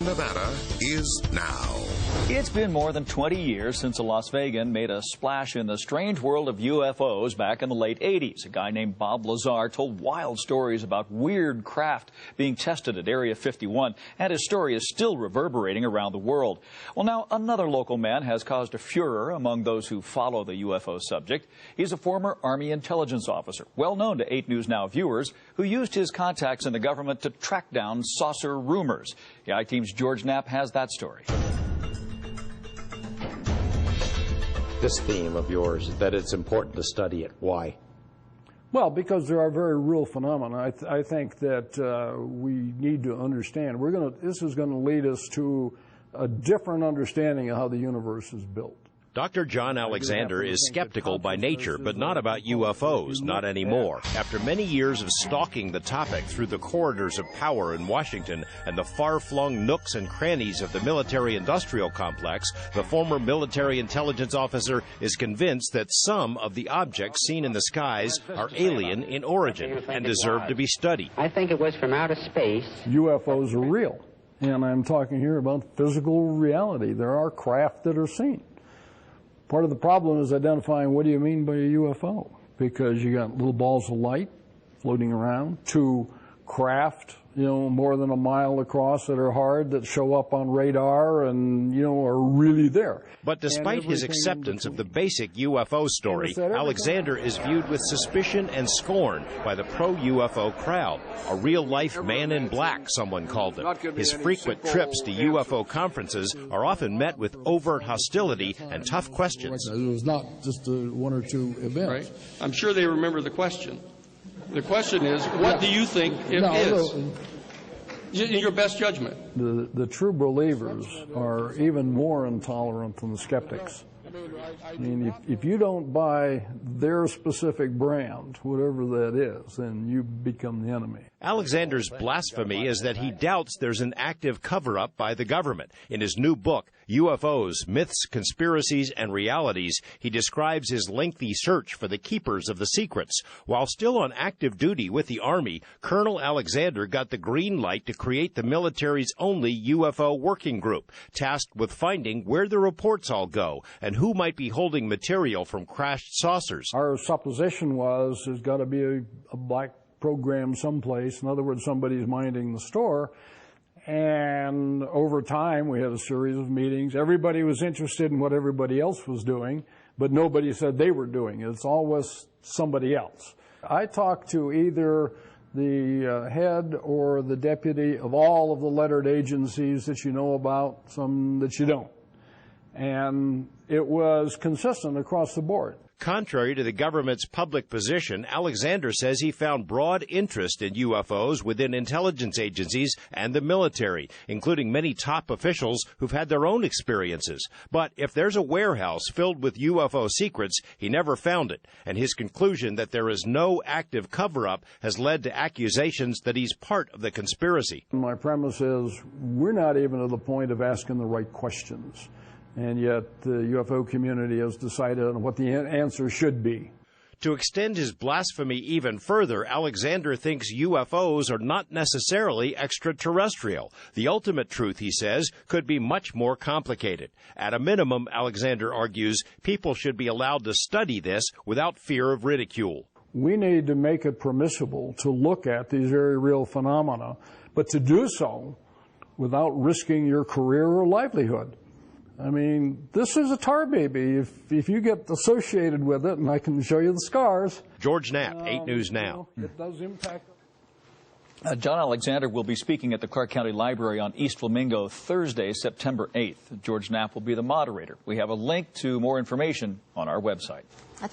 Nevada is now. It's been more than 20 years since a Las Vegan made a splash in the strange world of UFOs back in the late 80s. A guy named Bob Lazar told wild stories about weird craft being tested at Area 51, and his story is still reverberating around the world. Well, now another local man has caused a furor among those who follow the UFO subject. He's a former Army intelligence officer, well known to 8 News Now viewers, who used his contacts in the government to track down saucer rumors. The I-Team's George Knapp has that story. This theme of yours, that it's important to study it. Why? Well, because there are very real phenomena. I think that we need to understand. This is going to lead us to a different understanding of how the universe is built. Dr. John Alexander is skeptical by nature, but not about UFOs, not anymore. After many years of stalking the topic through the corridors of power in Washington and the far-flung nooks and crannies of the military-industrial complex, the former military intelligence officer is convinced that some of the objects seen in the skies are alien in origin and deserve to be studied. I think it was from outer space. UFOs are real, and I'm talking here about physical reality. There are craft that are seen. Part of the problem is identifying what do you mean by a UFO, because you got little balls of light floating around, to craft, more than a mile across that are hard, that show up on radar and, are really there. But despite his acceptance of the basic UFO story, Alexander is viewed with suspicion and scorn by the pro-UFO crowd. A real-life man in black, someone called him. His frequent trips to UFO conferences are often met with overt hostility and tough questions. It was not just one or two events. Right. I'm sure they remember the question. The question is, what do you think it is? In your best judgment. The true believers are even more intolerant than the skeptics. I mean, if you don't buy their specific brand, whatever that is, then you become the enemy. Alexander's blasphemy is that he doubts there's an active cover-up by the government. In his new book, UFOs, Myths, Conspiracies, and Realities, he describes his lengthy search for the keepers of the secrets. While still on active duty with the Army, Colonel Alexander got the green light to create the military's only UFO working group, tasked with finding where the reports all go and who might be holding material from crashed saucers. Our supposition was there's got to be a black program someplace. In other words, somebody's minding the store. And over time, we had a series of meetings. Everybody was interested in what everybody else was doing, but nobody said they were doing it. It's always somebody else. I talked to either the head or the deputy of all of the lettered agencies that you know about, some that you don't. And it was consistent across the board. Contrary to the government's public position, Alexander says he found broad interest in UFOs within intelligence agencies and the military, including many top officials who've had their own experiences. But if there's a warehouse filled with UFO secrets, he never found it. And his conclusion that there is no active cover-up has led to accusations that he's part of the conspiracy. My premise is we're not even at the point of asking the right questions. And yet the UFO community has decided on what the answer should be. To extend his blasphemy even further, Alexander thinks UFOs are not necessarily extraterrestrial. The ultimate truth, he says, could be much more complicated. At a minimum, Alexander argues, people should be allowed to study this without fear of ridicule. We need to make it permissible to look at these very real phenomena, but to do so without risking your career or livelihood. I mean, this is a tar baby. If you get associated with it, and I can show you the scars. George Knapp, 8 News Now. It does impact. John Alexander will be speaking at the Clark County Library on East Flamingo Thursday, September 8th. George Knapp will be the moderator. We have a link to more information on our website.